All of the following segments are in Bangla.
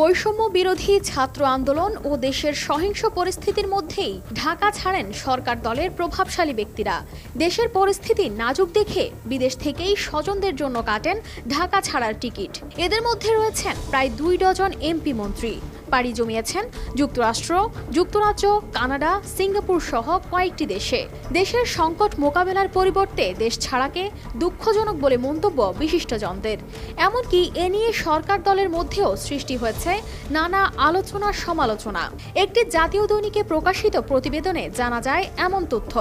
বৈষম্য বিরোধী ছাত্র আন্দোলন ও দেশের সহিংস পরিস্থিতির মধ্যেই ঢাকা ছাড়েন সরকার দলের প্রভাবশালী ব্যক্তিরা। দেশের পরিস্থিতি নাজুক দেখে বিদেশ থেকেই স্বজনদের জন্য কাটেন ঢাকা ছাড়ার টিকিট। এদের মধ্যে রয়েছেন প্রায় 2 ডজন এমপি মন্ত্রী। পাড়ি জমিয়েছেন যুক্তরাষ্ট্র, যুক্তরাজ্য, কানাডা, সিঙ্গাপুর সহ কয়েকটি দেশে। দেশের সংকট মোকাবেলার পরিবর্তে দেশ ছাড়াকে দুঃখজনক বলে মন্তব্য বিশিষ্টজনদের। এমনকি এ নিয়ে সরকার দলের মধ্যেও সৃষ্টি হয়েছে নানা আলোচনা সমালোচনা। একটি জাতীয় দৈনিকে প্রকাশিত প্রতিবেদনে জানা যায় এমন তথ্য।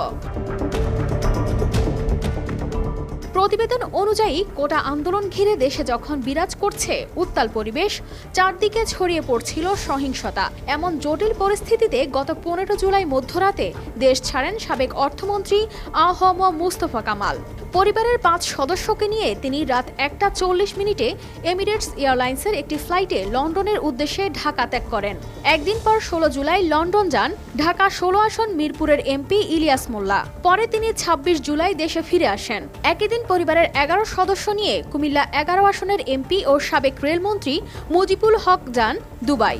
প্রতিবেদন অনুযায়ী কোটা আন্দোলন ঘিরে দেশে যখন বিরাজ করছে উত্তাল পরিবেশ, চারদিকে ছড়িয়ে পড়ছিল সহিংসতা, এমন জটিল পরিস্থিতিতে গত 15 জুলাই মধ্যরাতে দেশ ছাড়েন সাবেক অর্থমন্ত্রী আ.হ.ম মুস্তফা কামাল। পরিবারের 5 সদস্যকে নিয়ে তিনি রাত 1:40 এমিরেটস এয়ারলাইন্সের একটি ফ্লাইটে লন্ডনের উদ্দেশ্যে ঢাকা ত্যাগ করেন। একদিন পর 16 জুলাই লন্ডন যান ঢাকা 16 আসন মিরপুরের এমপি ইলিয়াস মোল্লা। পরে তিনি 26 জুলাই দেশে ফিরে আসেন। একই দিন পরিবারের 11 সদস্য নিয়ে কুমিল্লা 11 আসনের এমপি ও সাবেক রেলমন্ত্রী মুজিবুল হক যান দুবাই।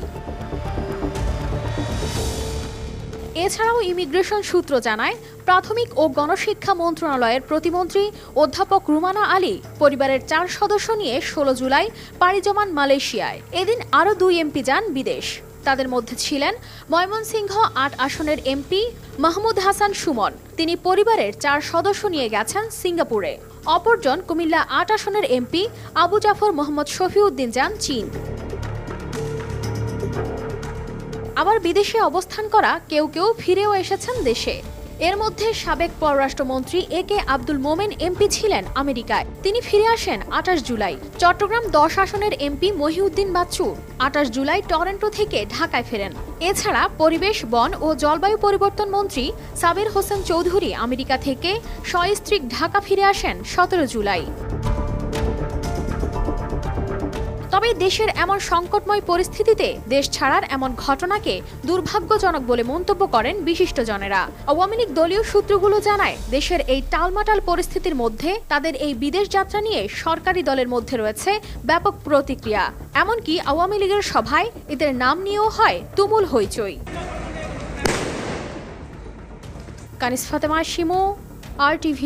এছাড়াও ইমিগ্রেশন সূত্র জানায়, প্রাথমিক ও গণশিক্ষা মন্ত্রণালয়ের প্রতিমন্ত্রী অধ্যাপক রুমানা আলী পরিবারের 4 সদস্য নিয়ে 16 জুলাই পাড়ি জমান মালয়েশিয়ায়। এদিন আরও 2 এমপি যান বিদেশ। তাদের মধ্যে ছিলেন ময়মনসিংহ 8 আসনের এমপি মাহমুদ হাসান সুমন। তিনি পরিবারের 4 সদস্য নিয়ে গেছেন সিঙ্গাপুরে। অপরজন কুমিল্লা 8 আসনের এমপি আবু জাফর মোহাম্মদ শফিউদ্দিন যান চীন। আবার বিদেশে অবস্থান করা কেউ কেউ ফিরেও এসেছেন দেশে। এর মধ্যে সাবেক পররাষ্ট্রমন্ত্রী এ.কে আব্দুল মোমেন এমপি ছিলেন আমেরিকায়। তিনি ফিরে আসেন 28 জুলাই। চট্টগ্রাম 10 আসনের এমপি মহিউদ্দিন বাচ্চু 28 জুলাই টরন্টো থেকে ঢাকায় ফেরেন। এছাড়া পরিবেশ, বন ও জলবায়ু পরিবর্তন মন্ত্রী সাবির হোসেন চৌধুরী আমেরিকা থেকে সস্ত্রীক ঢাকা ফিরে আসেন 17 জুলাই। তবে দেশের এমন সংকটময় পরিস্থিতিতে দেশ ছাড়ার এমন ঘটনাকে দুর্ভাগ্যজনক বলে মন্তব্য করেন বিশিষ্টজনেরা। আওয়ামী লীগ দলীয় সূত্রগুলো জানায়, দেশের এই টালমাটাল পরিস্থিতির মধ্যে তাদের এই বিদেশ যাত্রা নিয়ে সরকারি দলের মধ্যে রয়েছে ব্যাপক প্রতিক্রিয়া। এমনকি আওয়ামী লীগের সভায় এদের নাম নিয়েও হয় তুমুল হইচই। কানিস ফাতেমা শিমু, RTV।